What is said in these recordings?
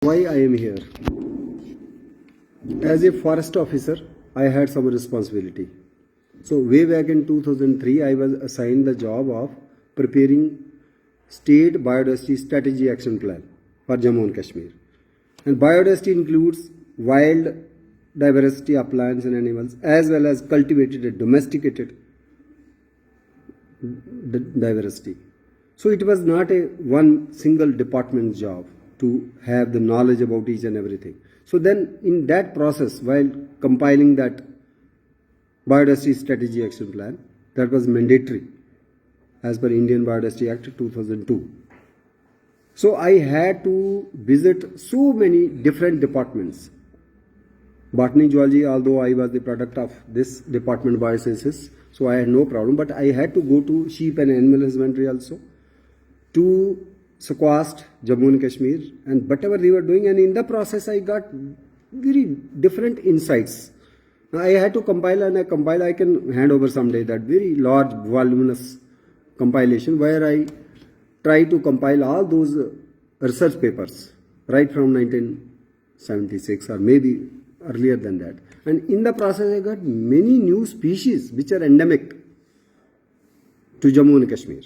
Why I am here? As a forest officer, I had some responsibility. So way back in 2003, I was assigned the job of preparing State Biodiversity Strategy Action Plan for Jammu and Kashmir. And biodiversity includes wild diversity of plants and animals, as well as cultivated and domesticated diversity. So it was not a one single department job to have the knowledge about each and everything. So then in that process, while compiling that Biodiversity Strategy Action Plan, that was mandatory as per Indian Biodiversity Act 2002. So I had to visit so many different departments. Botany, zoology, although I was the product of this department, biosciences, so I had no problem, but I had to go to sheep and animal husbandry also, to Sequast, Jammu and Kashmir, and whatever they were doing, and in the process I got very different insights. I had to compile, and I can hand over someday that very large, voluminous compilation where I try to compile all those research papers right from 1976 or maybe earlier than that. And in the process I got many new species which are endemic to Jammu and Kashmir.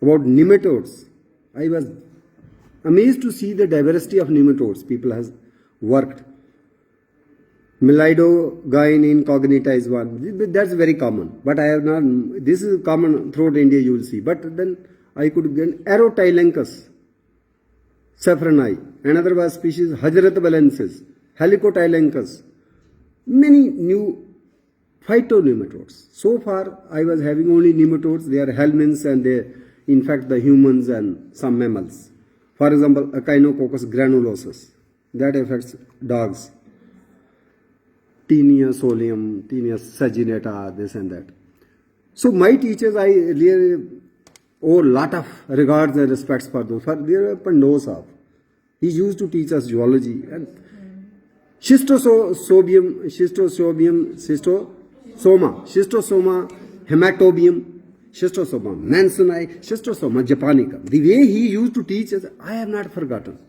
About nematodes, I was amazed to see the diversity of nematodes people has worked. Melidogyne incognita is one. That's very common. But I have not, this is common throughout India, you will see. But then I could get Aerotylenchus saffroni. Another was species Hajrat valensis, Helicotylenchus. Many new phytonematodes. So far I was having only nematodes. They are helminths and they infect the humans and some mammals. For example, Echinococcus granulosus. That affects dogs. Taenia solium, Taenia saginata, this and that. So my teachers, I really owe a lot of regards and respects for those. For their Pandosov, he used to teach us zoology and schistosoma, hematobium, schistosoma mansoni, schistosoma japonica. The way he used to teach us, I have not forgotten.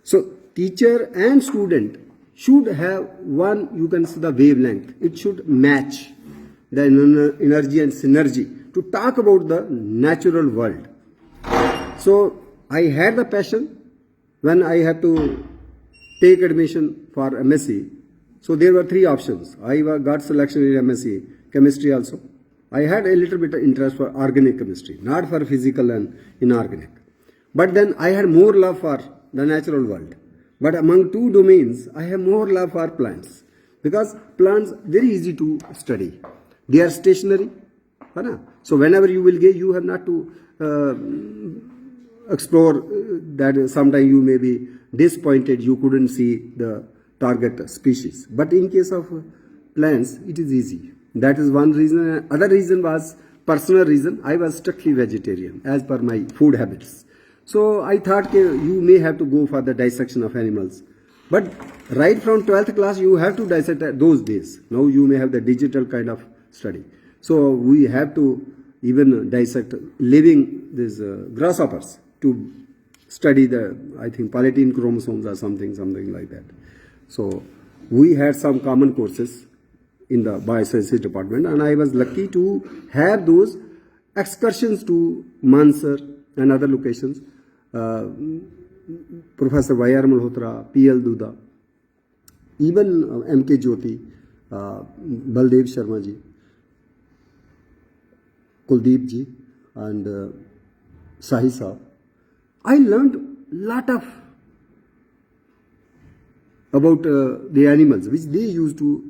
So teacher and student should have one, you can see the wavelength. It should match the energy and synergy to talk about the natural world. So I had the passion when I had to take admission for MSc. So there were three options. I got selection in MSc chemistry also. I had a little bit of interest for organic chemistry, not for physical and inorganic. But then I had more love for the natural world. But among two domains, I have more love for plants. Because plants very easy to study. They are stationary. So whenever you will get, you have not to explore that sometimes you may be disappointed, you couldn't see the target species. But in case of plants, it is easy. That is one reason. Other reason was personal reason. I was strictly vegetarian as per my food habits. So I thought you may have to go for the dissection of animals. But right from 12th class, you have to dissect those days. Now you may have the digital kind of study. So we have to even dissect living these grasshoppers to study the, I think, palatine chromosomes or something like that. So we had some common courses in the biosciences department, and I was lucky to have those excursions to Mansar and other locations. Professor Y.R. Malhotra, P.L. Duda, even M.K. Jyoti, Baldev Sharma ji, Kuldeep ji, and Sahi Saab. I learned lot of about the animals which they used to,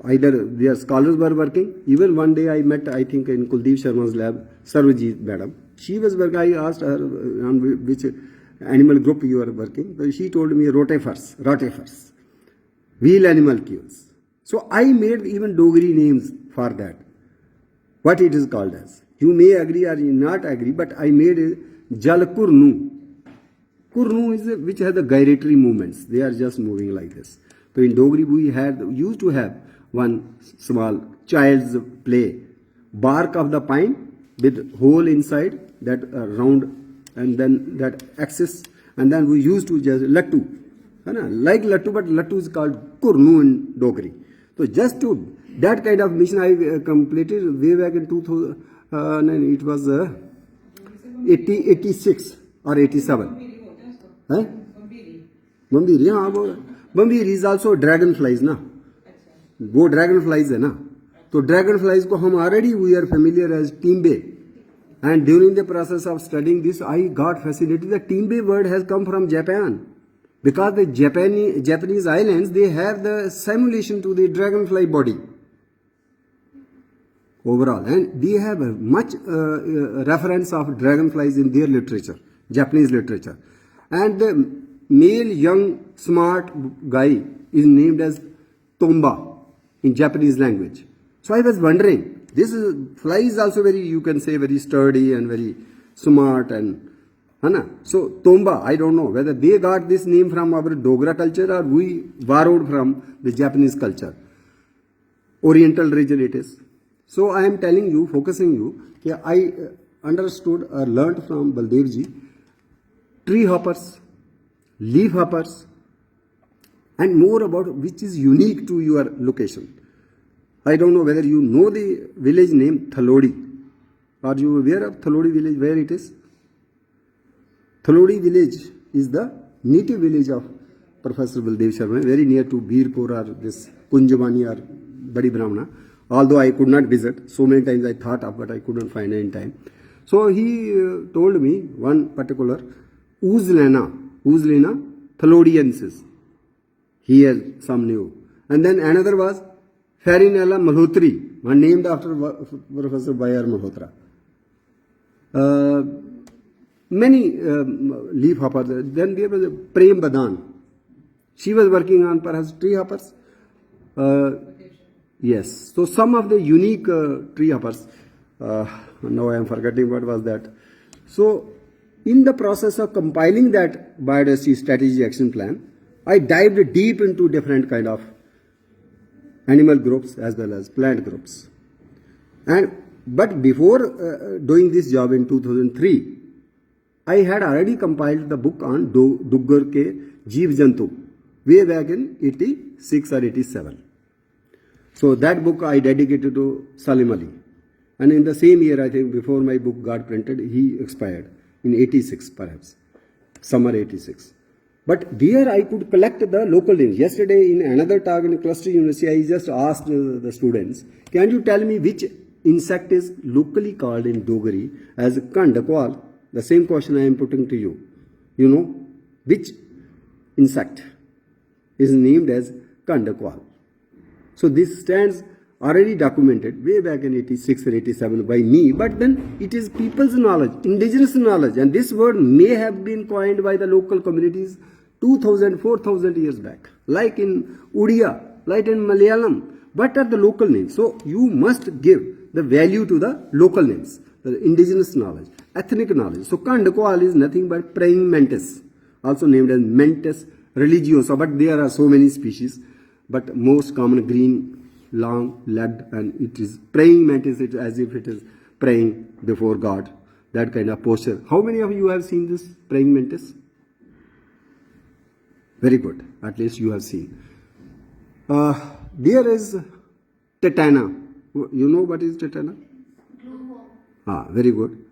either their scholars were working. Even one day I met, I think in Kuldeep Sharma's lab, Sarvajit madam. She was working. I asked her on which animal group you are working. So she told me rotifers, wheel animalcules. So I made even Dogri names for that. What it is called as. You may agree or you not agree, but I made a Jalkurnu. Kurnu is which has the gyratory movements. They are just moving like this. So in Dogri we used to have one small child's play. Bark of the pine with hole inside that round, and then that axis, And then we used to just lattu, like lattu, but lattu is called kurnu in Dogri. So just to that kind of mission I completed way back in 2000. It was 86 or 87. Bambiri, हाँ वो Bambiri is also dragonflies ना, वो dragonflies है ना. तो dragonflies को हम already we are familiar as Timbe. And during the process of studying this, I got fascinated. The Timbe word has come from Japan. Because the Japanese islands, they have the simulation to the dragonfly body. Overall. And they have much reference of dragonflies in their literature, Japanese literature. And the male young smart guy is named as Tomba in Japanese language. So I was wondering, this fly is also very, you can say, very sturdy and very smart and so Tomba, I don't know whether they got this name from our Dogra culture or we borrowed from the Japanese culture. Oriental region it is. So I am telling you, focusing you, I understood or learnt from Baldevji tree hoppers, leaf hoppers, and more about which is unique to your location. I don't know whether you know the village name Thalodi. Are you aware of Thalodi village, where it is? Thalodi village is the native village of Professor Baldev Sharma, very near to Birpur or this Kunjavani or Badi Brahmana. Although I could not visit, so many times I thought of, but I couldn't find any time. So he told me one particular Uzlena Thalodiensis. He has some new. And then another was Farinella Malhotri, one named after Professor Bayar Malhotra. Many leaf hoppers. Then there was Prem Badan. She was working on perhaps tree hoppers. Yes. So some of the unique tree hoppers. Now I am forgetting what was that. So in the process of compiling that biodiversity strategy action plan, I dived deep into different kind of animal groups as well as plant groups. But before doing this job in 2003, I had already compiled the book on Duggar ke Jeev Jantu way back in 86 or 87. So that book I dedicated to Salim Ali. And in the same year, I think, before my book got printed, he expired in 86 perhaps, summer 86. But there I could collect the local names. Yesterday in another talk in Cluster University, I just asked the students, can you tell me which insect is locally called in Dogari as Kandakwal? The same question I am putting to you. You know, which insect is named as Kandakwal? So this stands already documented way back in 86 or 87 by me, but then it is people's knowledge, indigenous knowledge, and this word may have been coined by the local communities 2000, 4000 years back, like in Odia, like in Malayalam. What are the local names? So you must give the value to the local names, the indigenous knowledge, ethnic knowledge. So Kandakwal is nothing but praying mantis, also named as Mantis religiosa, but there are so many species, but most common green, long legged, and it is praying mantis, it as if it is praying before God, that kind of posture. How many of you have seen this praying mantis? Very good, at least you have seen. There is Tetana. You know what is Tetana? Very good.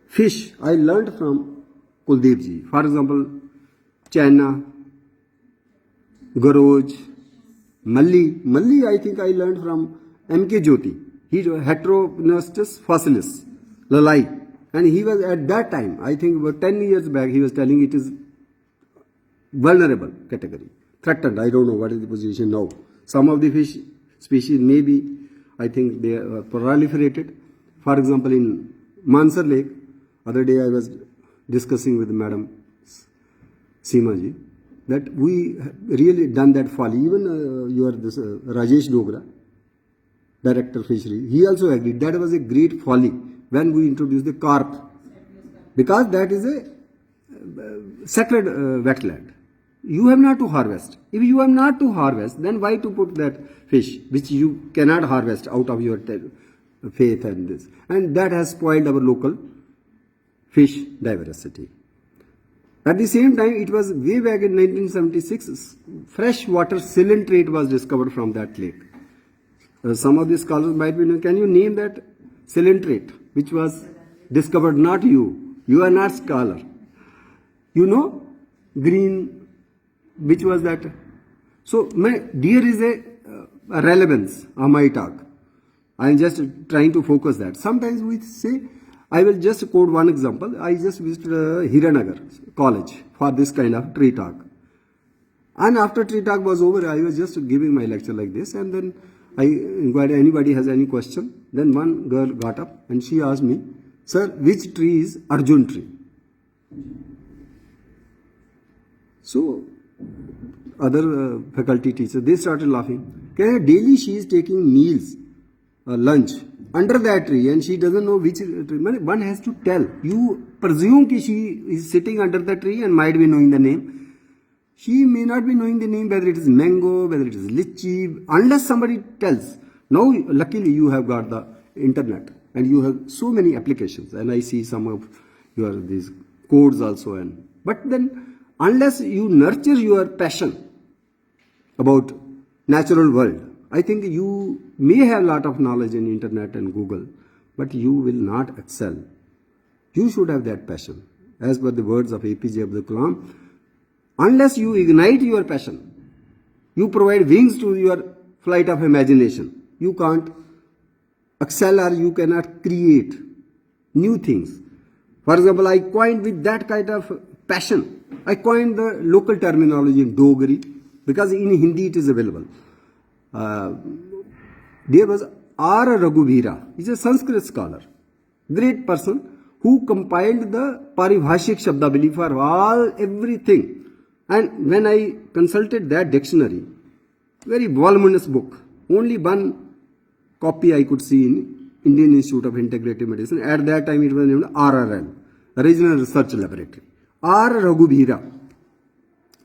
Fish, I learned from Kuldeep ji. For example, China, Garoj, Malli, I think I learned from M.K. Jyoti. He was Heteronestus fossilis, Lalai. And he was at that time, I think about 10 years back, he was telling it is vulnerable category, threatened. I don't know what is the position now. Some of the fish species maybe, I think they are proliferated. For example, in Mansar Lake, other day I was discussing with Madam Seema ji that we really done that folly. Even Rajesh Dogra, Director Fishery, he also agreed that was a great folly when we introduced the carp, because that is a sacred wetland. You have not to harvest. If you have not to harvest, then why to put that fish which you cannot harvest out of your faith and this? And that has spoiled our local fish diversity. At the same time, it was way back in 1976, fresh water cilintrate was discovered from that lake. Some of the scholars might be, can you name that cilintrate which was discovered? Not you. You are not scholar. You know, green, which was that? So, there is a relevance of my talk. I am just trying to focus that. Sometimes we say, I will just quote one example. I just visited Hiranagar College for this kind of tree talk. And after tree talk was over, I was just giving my lecture like this, and then I inquired anybody has any question. Then one girl got up and she asked me, sir, which tree is Arjun tree? So other faculty teachers, they started laughing. Daily she is taking meals, lunch under that tree, and she doesn't know which tree. One has to tell. You presume that she is sitting under the tree and might be knowing the name. She may not be knowing the name, whether it is mango, whether it is lychee, unless somebody tells. Now, luckily, you have got the internet and you have so many applications. And I see some of your these codes also. But then, unless you nurture your passion about natural world, I think you may have a lot of knowledge in internet and Google, but you will not excel. You should have that passion. As per the words of APJ Abdul Kalam, unless you ignite your passion, you provide wings to your flight of imagination, you can't excel or you cannot create new things. For example, I coined with that kind of passion, I coined the local terminology in Dogri, because in Hindi it is available. There was R. Raghubira. He's a Sanskrit scholar, great person who compiled the Paribhashik Shabdabali for everything. And when I consulted that dictionary, very voluminous book, only one copy I could see in Indian Institute of Integrative Medicine. At that time it was named RRL, Regional Research Laboratory. R. Raghubira.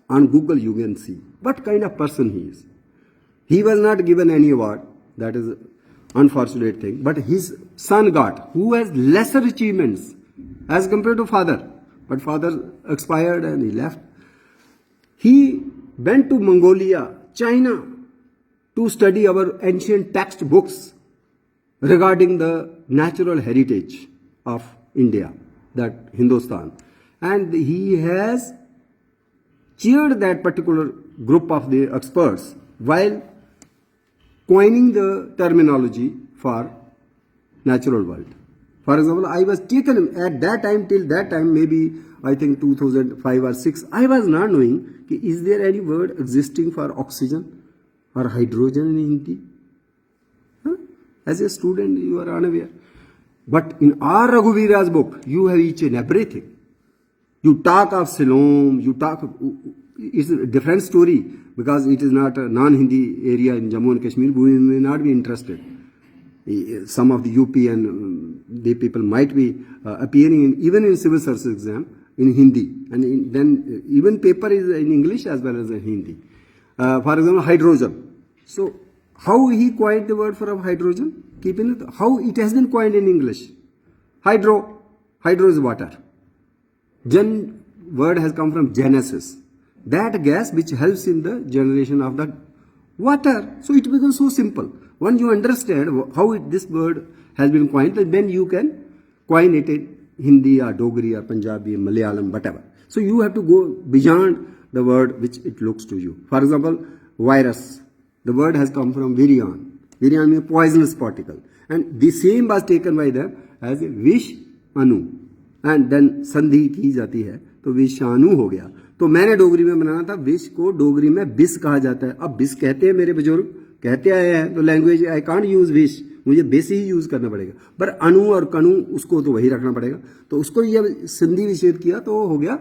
On Google you can see what kind of person he is. He was not given any award, that is an unfortunate thing, but his son got, who has lesser achievements as compared to father. But father expired and he left. He went to Mongolia, China, to study our ancient textbooks regarding the natural heritage of India, that Hindustan. And he has cheered that particular group of the experts while coining the terminology for natural world. For example, I was taken at that time, till that time, maybe I think 2005 or 6, I was not knowing, is there any word existing for oxygen or hydrogen in Hindi? Huh? As a student, you are unaware. But in R. Raghuvira's book, you have each and everything. You talk of Siloam, you talk, it's a different story because it is not a non-Hindi area in Jammu and Kashmir. We may not be interested. Some of the UP and the people might be appearing even in civil service exam in Hindi, and then even paper is in English as well as in Hindi. For example, hydrogen. So how he coined the word for hydrogen? Keeping it, how it has been coined in English. Hydro is water. Gen word has come from Genesis. That gas which helps in the generation of the water. So it becomes so simple. Once you understand how this word has been coined, then you can coin it in Hindi or Dogri or Punjabi, Malayalam, whatever. So you have to go beyond the word which it looks to you. For example, virus. The word has come from virion. Virion means poisonous particle. And the same was taken by them as a vish anu. And then संधि की जाती है तो विषाणु हो गया. तो मैंने डोगरी में बनाना था, विष को डोगरी में बिस कहा जाता है. अब बिस कहते हैं मेरे बुजुर्ग, कहते आए हैं, तो लैंग्वेज आई कांट यूज विष, मुझे बेस ही यूज करना पड़ेगा. पर अणु और कणु उसको तो वही रखना पड़ेगा. तो उसको ये संधि विच्छेद किया तो हो गया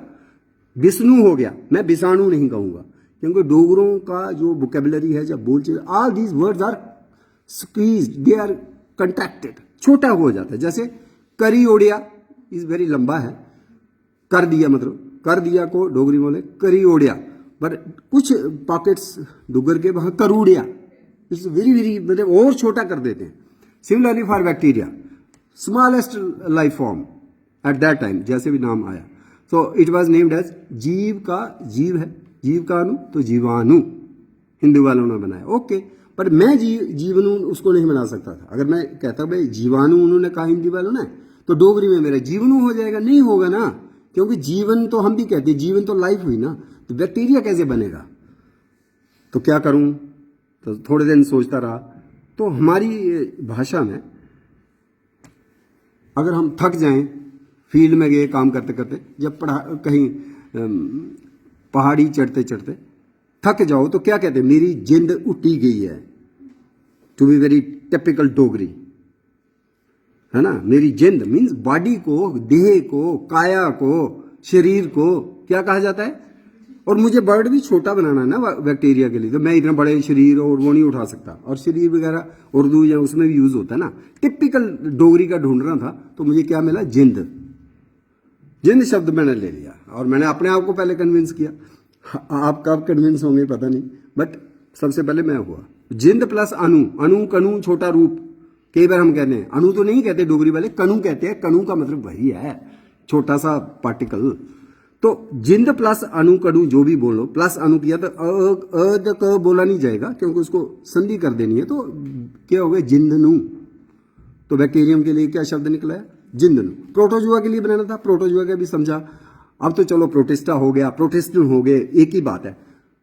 विष्णु हो गया. मैं विषाणु नहीं कहूंगा क्योंकि डोगरों का जो वोकेबुलरी है, जब बोलचाल, all these words are squeezed, they are contracted, छोटा हो जाता है. जैसे करी ओडिया इज वेरी लंबा है, कर दिया मतलब कर दिया को डोगरी बोले करी ओडिया, पर कुछ पॉकेट्स डुगर के वहां करूड़िया, इट्स वेरी वेरी मतलब और छोटा कर देते हैं. Similarly for bacteria, smallest life form at that time, जैसे भी नाम आया. So it was named as जीव का जीव है, जीव का अणु तो जीवाणु हिंदू वालों ने बनाया। ओके, पर मैं जीवाणु उसको नहीं बना सकता था। अगर मैं कहता भाई जीवाणु उन्होंने कहा हिंदी वालों ने, तो डोगरी में मेरा जीवाणु हो जाएगा, नहीं होगा ना, क्योंकि जीवन तो हम भी कहते हैं, जीवन तो लाइफ हुई ना, तो बैक्टीरिया कैसे बनेगा। तो क्या करूं, तो थोड़े दिन सोचता रहा। तो हमारी भाषा में अगर हम थक जाएं, फील्ड में गए काम करते करते, जब कहीं पहाड़ी चढ़ते चढ़ते थक जाओ तो क्या कहते हैं, मेरी जिंद उठी गई है, to be very typical Dogri, है ना। मेरी जिंद मीन्स बॉडी को, देह को, काया को, शरीर को क्या कहा जाता है। और मुझे बर्ड भी छोटा बनाना है ना बैक्टीरिया के लिए, तो मैं इतना बड़े शरीर और वो नहीं उठा सकता। और शरीर वगैरह उर्दू या उसमें भी यूज होता है ना। टिपिकल डोगरी का ढूंढना था, तो मुझे क्या मिला, जिंद। जिंद शब्द मैंने ले लिया और मैंने अपने आप को पहले कन्विंस किया। आप कब कन्विंस होंगे पता नहीं, बट सबसे पहले मैं हुआ। जिंद प्लस अनु, अनु कनु छोटा रूप, कई बार हम कहते हैं अनु तो नहीं कहते डोगरी वाले, कनु कहते हैं। कनु का मतलब वही है, छोटा सा पार्टिकल। तो जिंद प्लस अनु कनु जो भी बोलो, प्लस अनु किया तो अ क बोला नहीं जाएगा, क्योंकि उसको संधि कर देनी है। तो क्या हो गया, जिंदनु। तो बैक्टीरियम के लिए क्या शब्द निकला है, जिंदनु। प्रोटोजुआ के लिए बनाना था, प्रोटोजुआ का भी समझा। अब तो चलो प्रोटिस्टा हो गया, प्रोटेस्टेंट हो गए, एक ही बात है,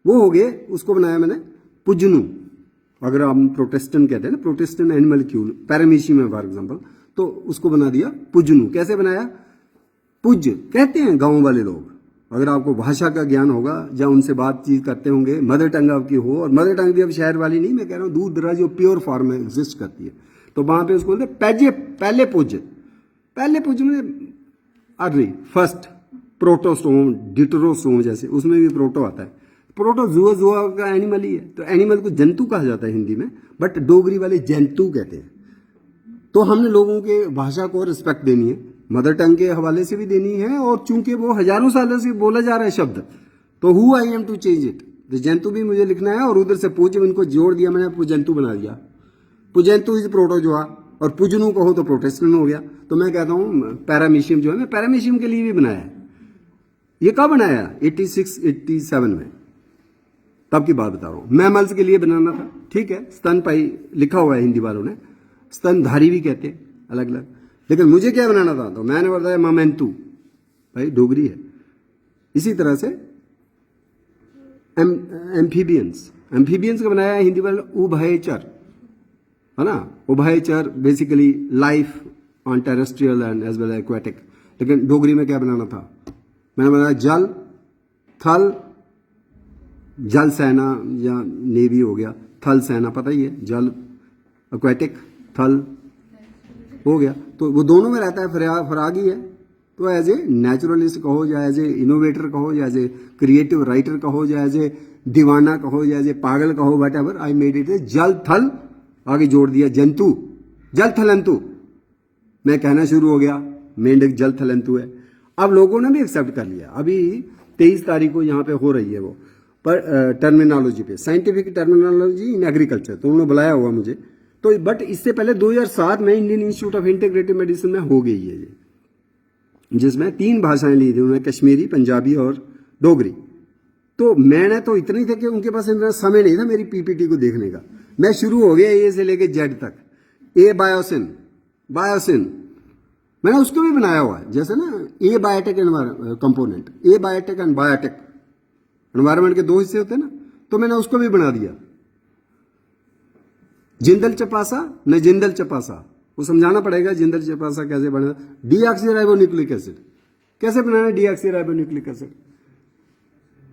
वो हो गए। उसको बनाया मैंने पुजनु। अगर हम प्रोटेस्टेंट कहते हैं ना, प्रोटेस्टेंट एनिमलक्यूल पैरामीशियम है फॉर एग्जाम्पल, तो उसको बना दिया पुजनु। कैसे बनाया, पुज कहते हैं गांव वाले लोग। अगर आपको भाषा का ज्ञान होगा, या उनसे बातचीत करते होंगे, मदर टंग आपकी हो, और मदर टंग भी अब शहर वाली नहीं, मैं कह रहा हूँ दूर दराज जो प्योर फॉर्म में एग्जिस्ट करती है, तो वहां पे उसको बोलते पैजे, पहले पुज। पहले पुज में अर्ली फर्स्ट प्रोटोस्टोम, डिटरोस्टोम, जैसे उसमें भी प्रोटो आता है। प्रोटोजुआ, जुआ का एनिमल ही है, तो एनिमल को जंतु कहा जाता है हिंदी में, बट डोगरी वाले जंतु कहते हैं। तो हमने लोगों के भाषा को रिस्पेक्ट देनी है, मदर टंग के हवाले से भी देनी है, और चूंकि वो हजारों सालों से बोला जा रहा है शब्द, तो who I am to change it. तो जंतु भी मुझे लिखना है, और उधर से पूज इनको जोड़ दिया मैंने, पुजंतु बना दिया। पुजंतु इज प्रोटोजुआ, और पुजनु कहो तो प्रोटेस्टेंट हो गया। तो मैं कहता हूँ पैरामीशियम जो है, मैं पैरामीशियम के लिए भी बनाया है। ये कब बनाया, 86-87 में, तब की बात बता रहा हूँ। मैमल्स के लिए बनाना था, ठीक है, स्तनपाई लिखा हुआ है हिंदी वालों ने, स्तनधारी भी कहते हैं अलग अलग। लेकिन मुझे क्या बनाना था, तो मैंने बताया ममेंतु, भाई डोगरी है। इसी तरह से एम्फीबियंस, एम्फीबियंस का बनाया हिंदी वाले उभयचर, है ना। उभयचर basically life on terrestrial and as well as aquatic. लेकिन डोगरी में क्या बनाना था, मैंने बनाया जल थल, जल सेना या नेवी हो गया, थल सेना पता ही है, जल एक्वेटिक, थल हो गया। तो वो दोनों में रहता है, फराग ही है। तो एज ए नेचुरलिस्ट कहो, या एज ए इनोवेटर कहो, या एज ए क्रिएटिव राइटर कहो, या एज ए दीवाना कहो, या एज ए पागल कहो, what ever, I made it जल थल, आगे जोड़ दिया जंतु, जल थलंतु। मैं कहना शुरू हो गया, मेंढक जल थलंतु है। अब लोगों ने भी एक्सेप्ट कर लिया। अभी 23 तारीख को यहाँ पे हो रही है वो, पर टर्मिनोलॉजी पे, साइंटिफिक टर्मिनोलॉजी इन एग्रीकल्चर, तो उन्होंने बुलाया हुआ मुझे। तो बट इससे पहले 2007 में Indian institute of integrative medicine में हो गई है ये, जिसमें 3 भाषाएं ली थी उन्होंने, कश्मीरी, पंजाबी और डोगरी। तो मैंने तो इतना ही था कि उनके पास इतना समय नहीं था मेरी पीपीटी को देखने का। मैं शुरू हो गया ए से लेके जेड तक, ए बायोसिन, बायोसिन मैंने उसको भी बनाया हुआ है। जैसे ना a biotech component, a biotech and biotech, environment के 2 हिस्से होते हैं ना, तो मैंने उसको भी बना दिया। जिंदल चपासा न जिंदल चपासा, वो समझाना पड़ेगा जिंदल चपासा कैसे बना। डीऑक्सीराइबोन्यूक्लिक एसिड कैसे बनाना, डीऑक्सीराइबोन्यूक्लिक एसिड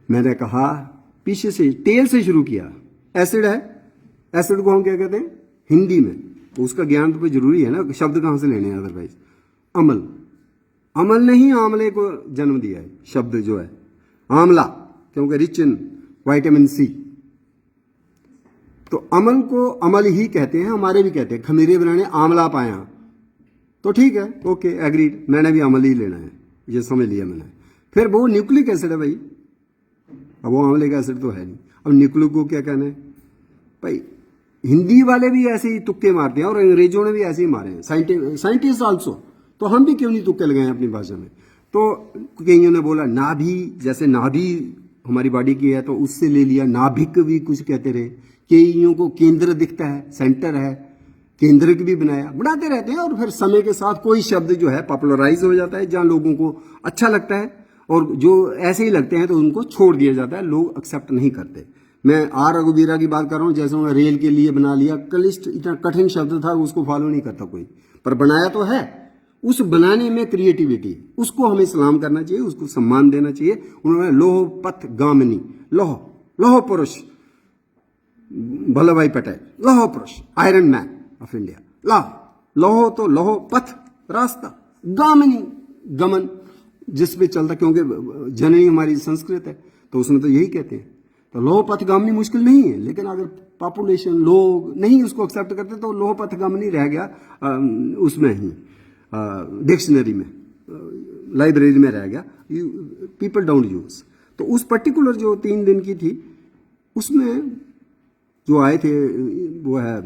मैंने कहा पीछे से, टेल से शुरू किया। एसिड है, एसिड को हम क्या कहते हैं हिंदी में, तो उसका ज्ञान तो जरूरी है ना, शब्द कहां से लेने हैं अदरवाइज। अमल, अमल ने ही आंवले को जन्म दिया है, शब्द जो है आंवला, क्योंकि रिच इन विटामिन सी। तो अमल को अमल ही कहते हैं, हमारे भी कहते हैं, खमीरे बनाने आंवला पाया, तो ठीक है, ओके एग्रीड, मैंने भी अमल ही लेना है, ये समझ लिया मैंने। फिर वो न्यूक्लिक एसिड है भाई, अब वो आंवले का एसिड तो है नहीं। अब न्यूक्लिक को क्या कहना है भाई, हिंदी वाले भी ऐसे ही तुक्के मारते हैं, और अंग्रेजों ने भी ऐसे ही मारे हैं, साइंटिस्ट आल्सो। तो हम भी क्यों नहीं तुक्के लगाए अपनी भाषा में। तो कईयों ने बोला नाभि, जैसे नाभि हमारी बॉडी की है तो उससे ले लिया, नाभिक भी कुछ कहते रहे। कईयों को केंद्र दिखता है, सेंटर है, केंद्र भी बनाया, बनाते रहते हैं। और फिर समय के साथ कोई शब्द जो है पॉपुलराइज हो जाता है, जहाँ लोगों को अच्छा लगता है, और जो ऐसे ही लगते हैं तो उनको छोड़ दिया जाता है, लोग एक्सेप्ट नहीं करते। मैं आर रघुवीरा की बात कर रहा हूँ, जैसे उन्होंने रेल के लिए बना लिया, क्लिष्ट इतना कठिन शब्द था, उसको फॉलो नहीं करता कोई, पर बनाया तो है। उस बनाने में क्रिएटिविटी, उसको हमें सलाम करना चाहिए, उसको सम्मान देना चाहिए। उन्होंने लोह पथ गामिनी, लोह लोह पुरुष वल्लभ भाई पटेल, लोह पुरुष, आयरन मैन ऑफ इंडिया। लोह तो लोह पथ रास्ता, गामिनी गमन जिस पे चलता, क्योंकि जननी हमारी संस्कृत है तो उसमें तो यही कहते हैं। तो लोह पथ गामिनी मुश्किल नहीं है, लेकिन अगर पॉपुलेशन लोग नहीं उसको एक्सेप्ट करते तो लोह पथ गामिनी रह गया उसमें ही डिक्शनरी में, लाइब्रेरी में रह गया, पीपल डोंट यूज। तो उस पर्टिकुलर जो 3 दिन की थी उसमें जो आए थे वो है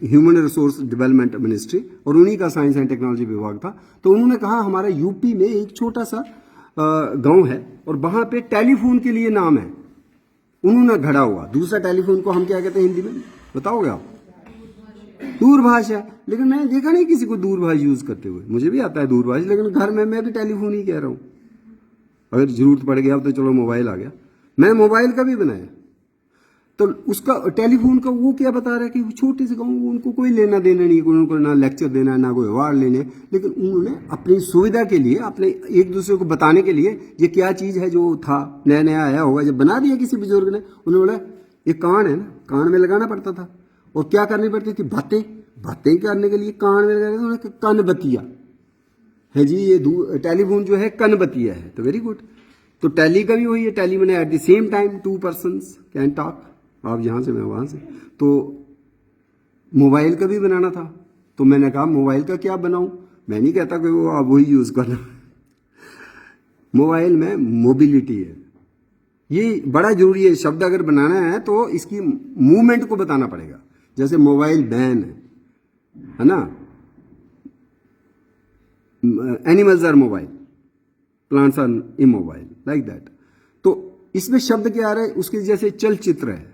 ह्यूमन रिसोर्स डेवलपमेंट मिनिस्ट्री, और उन्हीं का साइंस एंड टेक्नोलॉजी विभाग था। तो उन्होंने कहा हमारे यूपी में एक छोटा सा गांव है और वहां पे टेलीफोन के लिए नाम है, उन्होंने घड़ा हुआ। दूसरा टेलीफोन को हम क्या कहते हैं हिंदी में, बताओगे आप? दूरभाष है, लेकिन मैंने देखा नहीं किसी को दूरभाष यूज करते हुए। मुझे भी आता है दूरभाष, लेकिन घर में मैं भी टेलीफोन ही कह रहा हूं। अगर जरूरत पड़ गया तो चलो मोबाइल आ गया, मैं मोबाइल का भी बनाया। तो उसका टेलीफोन का वो क्या बता रहा है कि छोटे से गाँव, उनको कोई लेना देना नहीं, उनको ना लेक्चर देना है, ना कोई अवार्ड लेने, लेकिन उन्होंने अपनी सुविधा के लिए, अपने एक दूसरे को बताने के लिए, ये क्या चीज़ है जो था नया नया आया होगा, जब बना दिया किसी बुजुर्ग ने, उन्होंने बोला ये कान है ना, कान में लगाना पड़ता था। और क्या करनी पड़ती थी? बातें करने के लिए कान में लगाना, कन बतिया है जी, ये टेलीफोन जो है कन बतिया है। तो वेरी गुड। तो टैली का भी वही है, टैली मैंने at the same time 2 persons can talk, आप यहाँ से मैं वहाँ से। तो मोबाइल का भी बनाना था, तो मैंने कहा मोबाइल का क्या बनाऊं? मैं नहीं कहता कि वो आप वही यूज़ करना। मोबाइल में मोबिलिटी है, ये बड़ा जरूरी है। शब्द अगर बनाना है तो इसकी मूवमेंट को बताना पड़ेगा। जैसे मोबाइल बैन है ना, animals are mobile, plants are immobile, like that. तो इसमें शब्द क्या आ रहा है? उसके जैसे चलचित्र है,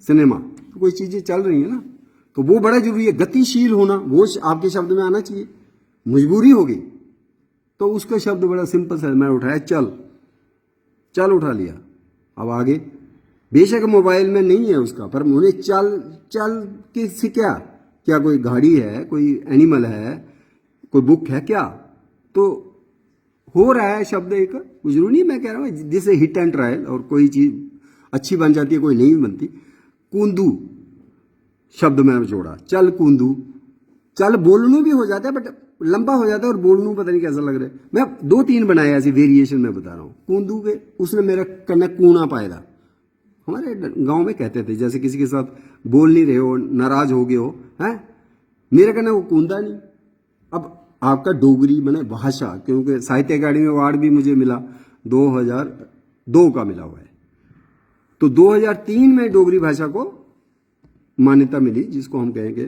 सिनेमा, तो कोई चीजें चल रही है ना, तो वो बड़ा जरूरी है। गतिशील होना वो आपके शब्द में आना चाहिए। मजबूरी होगी तो उसका शब्द बड़ा सिंपल सा, मैं उठाया चल उठा लिया। अब आगे बेशक मोबाइल में नहीं है उसका, पर मुझे चल किसी क्या कोई गाड़ी है, कोई एनिमल है, कोई बुक है क्या? तो हो रहा है शब्द एक, जरूरी नहीं मैं कह रहा हूँ जैसे हिट एंड ट्रायल, और कोई चीज अच्छी बन जाती है कोई नहीं बनती। कूंदू शब्द में जोड़ा, चल कूंदू, चल बोलनू भी हो जाता है, बट लंबा हो जाता है, और बोलनू पता नहीं कैसा लग रहा है। मैं 2-3 बनाए ऐसी वेरिएशन में बता रहा हूँ। कूंदू के उसने मेरा कन्ने कूणा पायदा, हमारे गांव में कहते थे, जैसे किसी के साथ बोल नहीं रहे हो, नाराज हो गए हो, हैं, मेरे कन्ने वो कूंदा नहीं। अब आपका डोगरी मैंने भाषा, क्योंकि साहित्य अकादमी अवार्ड भी मुझे मिला 2002 का मिला हुआ है, तो 2003 में डोगरी भाषा को मान्यता मिली, जिसको हम कहेंगे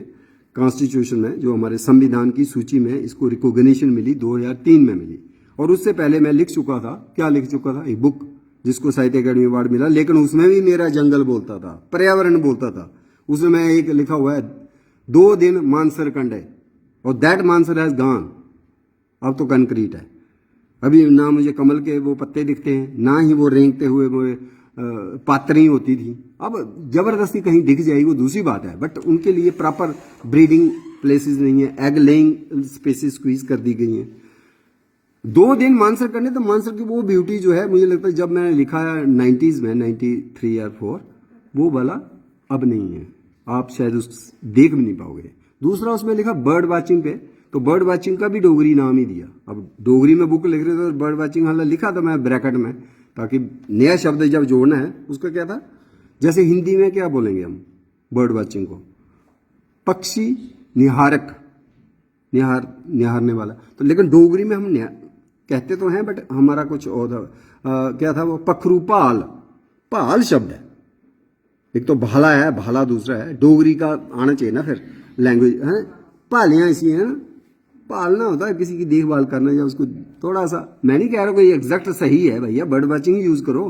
कॉन्स्टिट्यूशन में, जो हमारे संविधान की सूची में इसको रिकॉग्निशन मिली 2003 में मिली। और उससे पहले मैं लिख चुका था, क्या लिख चुका था? एक बुक जिसको साहित्य अकादमी अवार्ड मिला, लेकिन उसमें भी मेरा जंगल बोलता था, पर्यावरण बोलता था। उसमें मैं एक लिखा हुआ है 2 दिन मानसर कंडे, और दैट मानसर हैज गॉन। अब तो कंक्रीट है, अभी ना मुझे कमल के वो पत्ते दिखते हैं, ना ही वो रेंगते हुए वो पात्री होती थी। अब जबरदस्ती कहीं दिख जाएगी वो दूसरी बात है, बट उनके लिए प्रॉपर ब्रीडिंग प्लेसेस नहीं है, एग लेइंग स्पेसिस स्क्वीज कर दी गई हैं। 2 दिन मानसर करने, तो मानसर की वो ब्यूटी जो है, मुझे लगता है जब मैंने लिखा है 90s में, 93 या 4, वो वाला अब नहीं है, आप शायद उस देख भी नहीं पाओगे। दूसरा उसमें लिखा बर्ड वाचिंग पे, तो बर्ड वाचिंग का भी डोगरी नाम ही दिया। अब डोगरी में बुक लिख रहे थे तो बर्ड वाचिंग हालांकि लिखा था मैं ब्रैकेट में, ताकि नया शब्द जब जोड़ना है उसका क्या था, जैसे हिंदी में क्या बोलेंगे हम बर्ड वाचिंग को, पक्षी निहारक, निहारने वाला। तो लेकिन डोगरी में हम कहते तो हैं, बट हमारा कुछ और था, क्या था वो, पखरू पाल शब्द है। एक तो भाला है, भाला दूसरा है, डोगरी का आना चाहिए ना फिर लैंग्वेज है, भालियाँ ऐसी हैं ना, पालना होता है, किसी की देखभाल करना या उसको थोड़ा सा, मैं नहीं कह रहा कोई एग्जैक्ट सही है भैया, बर्ड वाचिंग यूज करो।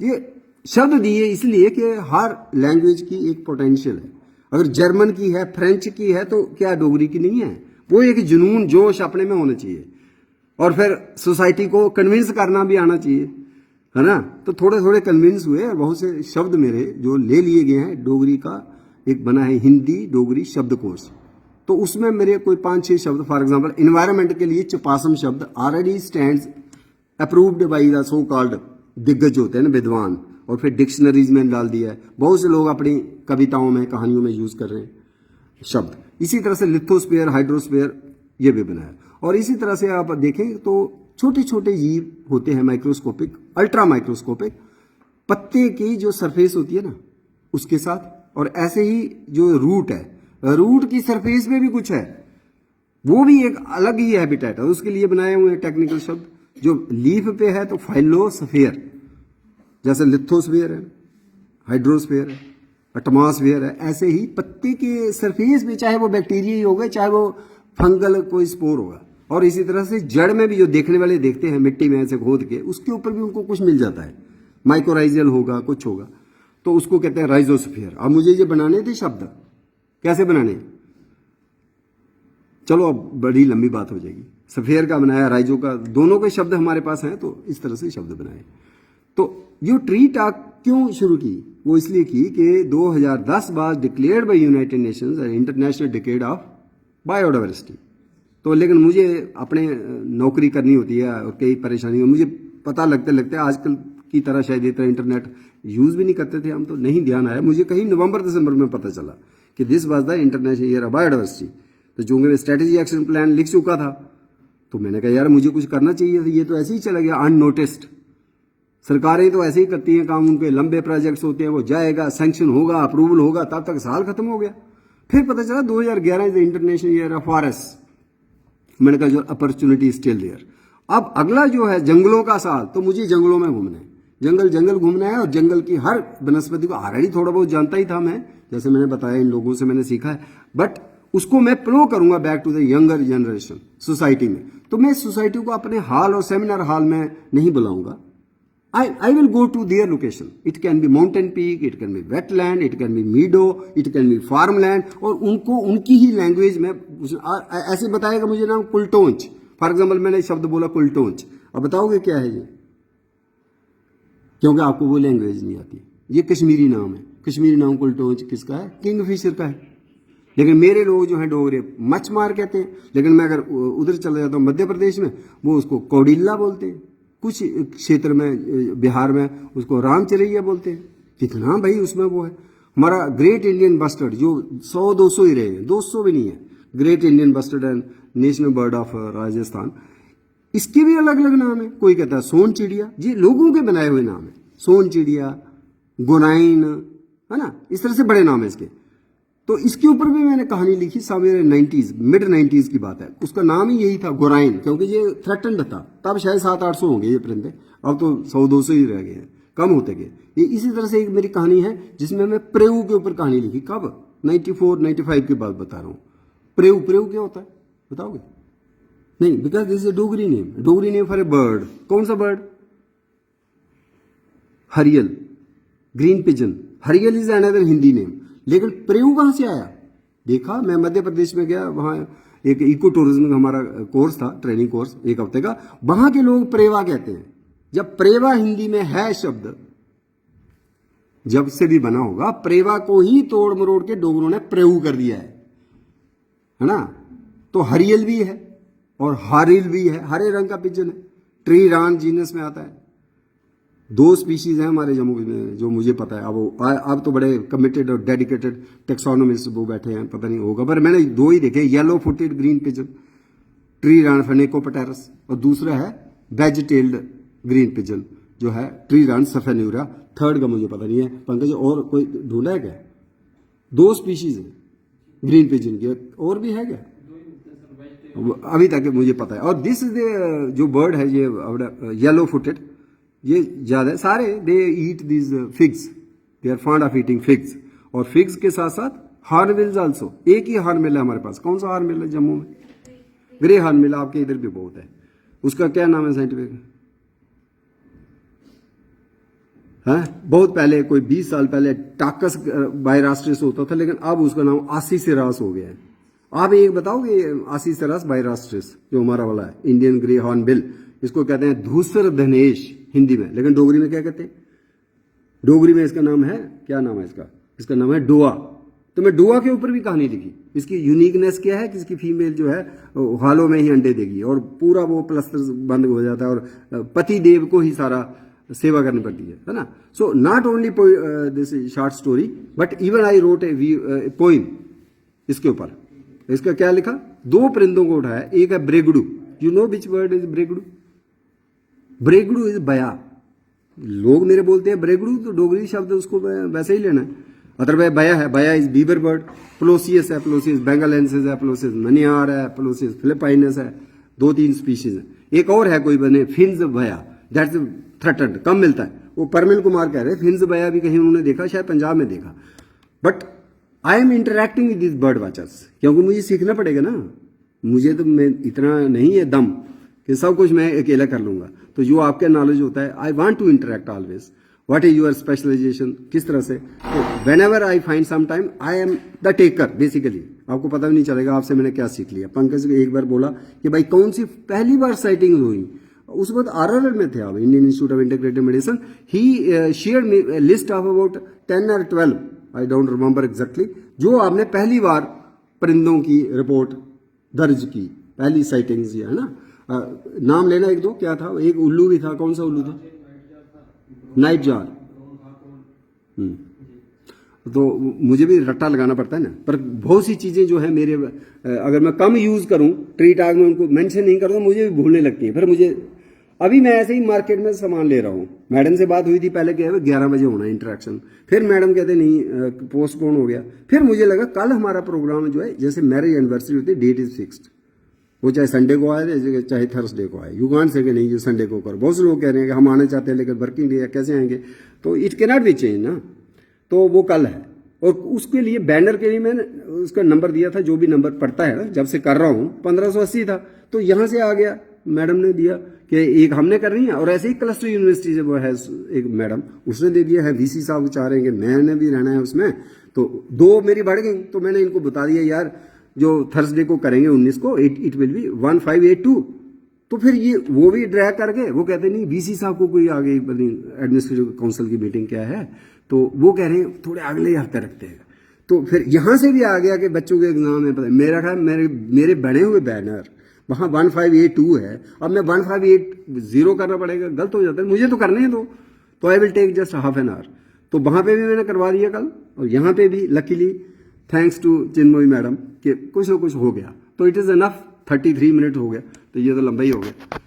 ये शब्द दिए इसलिए कि हर लैंग्वेज की एक पोटेंशियल है। अगर जर्मन की है, फ्रेंच की है, तो क्या डोगरी की नहीं है? वो एक जुनून जोश अपने में होना चाहिए और फिर सोसाइटी को कन्विंस करना भी आना चाहिए, है ना। तो थोड़े थोड़े कन्विंस हुए और बहुत से शब्द मेरे जो ले लिए गए हैं। डोगरी का एक बना है हिंदी डोगरी शब्दकोश, तो उसमें मेरे कोई 5-6 शब्द, फॉर एग्जांपल इन्वायरमेंट के लिए चपासम शब्द already stands approved by the so called दिग्गज होते हैं ना विद्वान, और फिर डिक्शनरीज में डाल दिया है। बहुत से लोग अपनी कविताओं में कहानियों में यूज कर रहे हैं शब्द। इसी तरह से लिथोस्फीयर हाइड्रोस्फीयर ये भी बनाया। और इसी तरह से आप देखें तो छोटे छोटे जीव होते हैं माइक्रोस्कोपिक, अल्ट्रा माइक्रोस्कोपिक, पत्ते की जो सरफेस होती है ना उसके साथ, और ऐसे ही जो रूट है, रूट की सरफेस में भी कुछ है, वो भी एक अलग ही हैबिटेट है, उसके लिए बनाए हुए टेक्निकल शब्द। जो लीफ पे है तो फाइलोस्फीयर, जैसे लिथोस्फीयर है, हाइड्रोस्फीयर है, एटमॉस्फेयर है, ऐसे ही पत्ते के सरफेस में चाहे वो बैक्टीरिया ही होगा, चाहे वो फंगल कोई स्पोर होगा। और इसी तरह से जड़ में भी जो देखने वाले देखते हैं मिट्टी में ऐसे खोद के, उसके ऊपर भी उनको कुछ मिल जाता है, माइक्रोराइजल होगा, कुछ होगा, तो उसको कहते हैं राइजोस्फीयर। अब मुझे ये बनाने थे शब्द, कैसे बनाने, चलो अब बड़ी लंबी बात हो जाएगी। सफेयर का बनाया, राइजो का, दोनों के शब्द हमारे पास हैं, तो इस तरह से शब्द बनाए। तो ये ट्री टॉक क्यों शुरू की? वो इसलिए की कि 2010 बाद declared by United Nations international decade of biodiversity. तो लेकिन मुझे अपने नौकरी करनी होती है और कई परेशानियां मुझे पता लगते लगते, आजकल की तरह शायद इतना इंटरनेट यूज भी नहीं करते थे हम, तो नहीं ध्यान आया। मुझे कहीं नवंबर दिसंबर में पता चला कि this was the international year of biodiversity. तो जो मैं स्ट्रेटेजी एक्शन प्लान लिख चुका था, तो मैंने कहा यार मुझे कुछ करना चाहिए। ये तो ऐसे ही चला गया अननोटिस्ड। सरकारें तो ऐसे ही करती हैं काम, उनके लंबे प्रोजेक्ट्स होते हैं, वो जाएगा, सैंक्शन होगा, अप्रूवल होगा, तब तक साल खत्म हो गया। फिर पता चला 2011 is the international year of forest. मैंने कहा जो अपॉर्चुनिटी स्टिल देयर। अब अगला जो है जंगलों का साल, तो मुझे जंगलों में घूमना है, जंगल घूमना है, और जंगल की हर वनस्पति को ऑलरेडी थोड़ा बहुत जानता ही था मैं, जैसे मैंने बताया इन लोगों से मैंने सीखा है, बट उसको मैं प्रो करूंगा back to the younger generation society में। तो मैं सोसाइटी को अपने हॉल और सेमिनार हॉल में नहीं बुलाऊंगा। I will go to their location. It can be mountain peak, it can be wetland, it can be meadow, it can be farmland, और उनको उनकी ही लैंग्वेज में ऐसे बताएगा मुझे नाम कुलटोंच। फॉर एग्जाम्पल मैंने शब्द बोला कुलटोंच, अब बताओगे क्या है ये, क्योंकि आपको वो लैंग्वेज नहीं आती। ये कश्मीरी नाम है, कश्मीरी नाम कुलटोंच किसका है? किंगफिशर का है। लेकिन मेरे लोग जो हैं डोगरे मछमार कहते हैं, लेकिन मैं अगर उधर चला जाता हूँ मध्य प्रदेश में, वो उसको कौडिल्ला बोलते हैं, कुछ क्षेत्र में बिहार में उसको रामचरैया बोलते हैं। कितना भाई उसमें वो है। हमारा ग्रेट इंडियन बस्टर्ड जो 100-200 ही रहे हैं, 200 भी नहीं है, great Indian bustard and national bird of Rajasthan, इसके भी अलग अलग नाम है। कोई कहता है सोन चिड़िया, जी लोगों के बनाए हुए नाम है, सोन चिड़िया, गोराइन, है ना, इस तरह से बड़े नाम है इसके। तो इसके ऊपर भी मैंने कहानी लिखी, मेरे 90s मिड 90s की बात है। उसका नाम ही यही था गोराइन, क्योंकि ये थ्रेटन्ड था। तब शायद 700-800 होंगे ये परिंदे, अब तो 100-200 ही रह गए हैं, कम होते गए। ये इसी तरह से एक मेरी कहानी है जिसमें मैं प्रेऊ के ऊपर कहानी लिखी। कब? 94-95 की बात बता रहा हूँ। प्रेऊ क्या होता है बताओगे? नहीं, because this is Dogri name, Dogri name for a bird. कौन सा बर्ड? हरियल, ग्रीन पिजन। हरियल इज अनदर हिंदी नेम। लेकिन प्रेऊ कहां से आया? देखा, मैं मध्य प्रदेश में गया, वहां एक इको टूरिज्म का हमारा कोर्स था, ट्रेनिंग कोर्स 1 हफ्ते का। वहां के लोग प्रेवा कहते हैं। जब प्रेवा हिंदी में है शब्द, जब से भी बना होगा, प्रेवा को ही तोड़ मरोड़ के डोगरों ने प्रेऊ कर दिया है ना। तो हरियल भी है और हारिल भी है, हरे रंग का पिजन है, ट्री रान जीनस में आता है। 2 स्पीशीज हैं हमारे जम्मू में जो मुझे पता है। अब तो बड़े कमिटेड और डेडिकेटेड टेक्सोनोमिस्ट वो बैठे हैं, पता नहीं होगा, पर मैंने 2 ही देखे, yellow footed green pigeon, treron phoenicopterus, और दूसरा है वेज टेल्ड ग्रीन पिजन जो है ट्री रान सफेन्यूरा। थर्ड का मुझे पता नहीं है। पंकज और कोई ढूंढा है क्या? 2 स्पीशीज है ग्रीन पिजन की, और भी है क्या? अभी तक मुझे पता है। और दिस इज जो बर्ड है ये येलो फुटेड, ये ज्यादा सारे they eat these figs, they are fond of eating figs. और फिग्स के साथ साथ हॉर्नबिल्स आल्सो। एक ही हॉर्नबिल है हमारे पास। कौन सा हॉर्नबिल है जम्मू में? ग्रे हॉर्न मिल आपके इधर भी बहुत है, उसका क्या नाम है साइंटिफिक? है बहुत पहले, कोई 20 साल पहले टाकस बायरास्ट्रिस होता था, लेकिन अब उसका नाम आसीसेरास हो गया है। आप एक बताओगे आसीसेरास बायरास्ट्रिस जो हमारा वाला है इंडियन ग्रे हॉर्न बिल, इसको कहते हैं धूसर धनेश हिंदी में, लेकिन डोगरी में क्या कहते हैं? डोगरी में इसका नाम है, क्या नाम है इसका? इसका नाम है डोआ। तो मैं डोआ के ऊपर भी कहानी लिखी। इसकी यूनिकनेस क्या है कि इसकी फीमेल जो है हालों में ही अंडे देगी और पूरा वो प्लस्तर बंद हो जाता है और पति देव को ही सारा सेवा करनी पड़ती है ना। So not only this short story but even I wrote a poem इसके ऊपर। इसका क्या लिखा? 2 परिंदों को उठाया, एक है ब्रेगडू। You know which word is ब्रेगडू? ब्रेगडू इज बया। लोग मेरे बोलते हैं ब्रेगडू, तो डोगरी शब्द उसको वैसे ही लेना है। अदरवाइज बया है, बया इज बीबर बर्ड। प्लोसियस है, प्लोसियस बेंगालेंसिस है, प्लोसियस मनियार है, प्लोसियस फिलिपाइनस है, 2-3 स्पीशीज है। एक और है कोई बने फिन्स बया, दैट्स थ्रेटन्ड, कम मिलता है। वो परमिल कुमार कह रहे फिन्स बया भी कहीं उन्होंने देखा, शायद पंजाब में देखा। But I am interacting with this bird watchers, क्योंकि मुझे सीखना पड़ेगा ना। मुझे तो मैं इतना नहीं है दम कि सब कुछ मैं अकेला कर लूंगा। तो जो आपका नॉलेज होता है, I want to interact always. What is your specialization, किस तरह से? तो whenever I find some time I am the taker basically. आपको पता भी नहीं चलेगा आपसे मैंने क्या सीख लिया। पंकज ने एक बार बोला कि भाई कौन सी पहली बार साइटिंग हुई, उस वक्त आरआरएल में थे आप, Indian institute of integrated medicine. He shared me list of about 10 or 12, I don't remember exactly, जो आपने पहली बार परिंदों की रिपोर्ट दर्ज की, पहली साइटिंग्स है ना। नाम लेना एक दो, क्या था? एक उल्लू भी था, कौन सा उल्लू था? Night jar. तो मुझे भी रट्टा लगाना पड़ता है ना, पर बहुत सी चीजें जो है मेरे, अगर मैं कम यूज करूं ट्री टैग में उनको मेंशन नहीं करूं तो मुझे भी भूलने लगती है। फिर मुझे अभी मैं ऐसे ही मार्केट में सामान ले रहा हूँ, मैडम से बात हुई थी पहले, क्या है 11 बजे होना इंटरेक्शन, फिर मैडम कहते नहीं पोस्टपोन हो गया। फिर मुझे लगा कल हमारा प्रोग्राम जो है, जैसे मैरिज एनिवर्सरी होती है, डेट इज फिक्स्ड, वो चाहे संडे को आए चाहे थर्सडे को आए। यू कांट से कि नहीं ये संडे को करो। बहुत से लोग कह रहे हैं कि हम आना चाहते हैं लेकिन वर्किंग डे है, कैसे आएंगे? तो it can not be change ना। तो वो कल है, और उसके लिए बैनर के लिए मैंने उसका नंबर दिया था, जो भी नंबर पड़ता है ना, जब से कर रहा हूँ 1580 था, तो यहाँ से आ गया, मैडम ने दिया कि एक हमने करनी है। और ऐसे ही क्लस्टर यूनिवर्सिटी से वो है एक मैडम, उसने दे दिया है। वीसी साहब चाह रहे हैं कि मैंने भी रहना है उसमें, तो 2 मेरी बढ़ गई। तो मैंने इनको बता दिया यार जो थर्सडे को करेंगे 19 को, इट विल बी 1582। तो फिर ये वो भी ड्रैग कर गए। वो कहते नहीं वीसी साहब को कोई आ गई एडमिनिस्ट्रेटिव काउंसिल की मीटिंग क्या है, तो वो कह रहे हैं थोड़े अगले हफ्ते रखते हैं। तो फिर यहाँ से भी आ गया कि बच्चों के एग्जाम में मेरा ख्याल मेरे बने हुए बैनर वहाँ 1582 है, अब मैं 1580 करना पड़ेगा, गलत हो जाता है। मुझे तो करने हैं तो I will take just half an hour. तो वहाँ पे भी मैंने करवा दिया कल, और यहाँ पे भी luckily thanks to Chinmayi madam कि कुछ ना कुछ हो गया। तो इट इज़ एनफ, 33 मिनट हो गया, तो ये तो लंबा ही हो गया।